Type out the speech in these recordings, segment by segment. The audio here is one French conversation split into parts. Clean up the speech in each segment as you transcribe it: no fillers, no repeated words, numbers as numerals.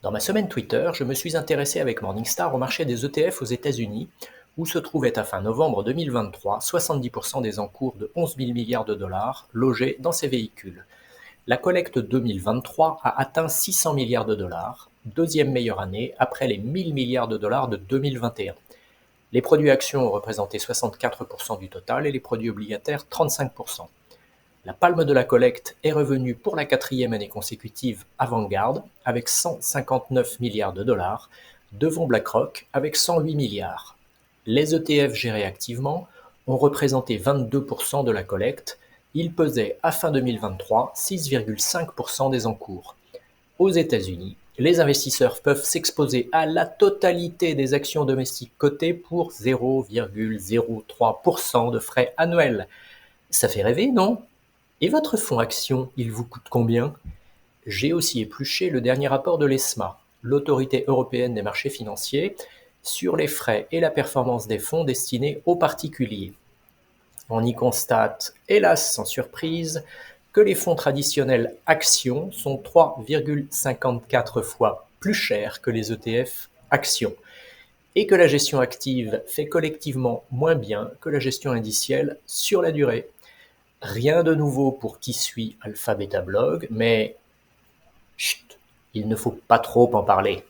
Dans ma semaine Twitter, je me suis intéressé avec Morningstar au marché des ETF aux États-Unis, où se trouvaient à fin novembre 2023 70% des encours de 11 000 milliards de dollars logés dans ces véhicules. La collecte 2023 a atteint 600 milliards de dollars, deuxième meilleure année après les 1000 milliards de dollars de 2021. Les produits actions ont représenté 64% du total et les produits obligataires 35%. La palme de la collecte est revenue pour la quatrième année consécutive à Vanguard avec 159 milliards de dollars, devant BlackRock avec 108 milliards. Les ETF gérés activement ont représenté 22% de la collecte. Ils pesaient à fin 2023 6,5% des encours. Aux États-Unis, les investisseurs peuvent s'exposer à la totalité des actions domestiques cotées pour 0,03% de frais annuels. Ça fait rêver, non? Et votre fonds action, il vous coûte combien? J'ai aussi épluché le dernier rapport de l'ESMA, l'Autorité européenne des marchés financiers, sur les frais et la performance des fonds destinés aux particuliers. On y constate, hélas sans surprise, que les fonds traditionnels actions sont 3,54 fois plus chers que les ETF actions, et que la gestion active fait collectivement moins bien que la gestion indicielle sur la durée. Rien de nouveau pour qui suit Alpha Beta Blog, mais chut, il ne faut pas trop en parler.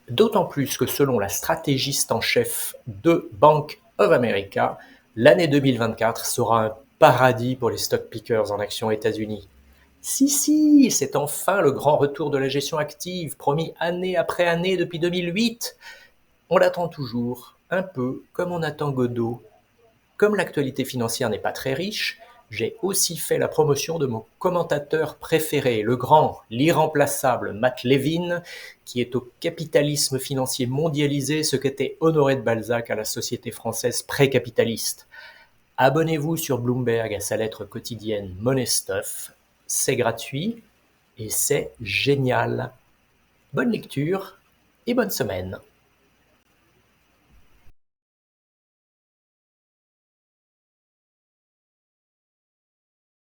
D'autant plus que selon la stratégiste en chef de Bank of America, l'année 2024 sera un paradis pour les stock pickers en actions États-Unis. Si, c'est enfin le grand retour de la gestion active, promis année après année depuis 2008. On l'attend toujours, un peu comme on attend Godot. Comme l'actualité financière n'est pas très riche, j'ai aussi fait la promotion de mon commentateur préféré, le grand, l'irremplaçable Matt Levin, qui est au capitalisme financier mondialisé ce qu'était Honoré de Balzac à la société française pré-capitaliste. Abonnez-vous sur Bloomberg à sa lettre quotidienne Money Stuff, c'est gratuit et c'est génial. Bonne lecture et bonne semaine.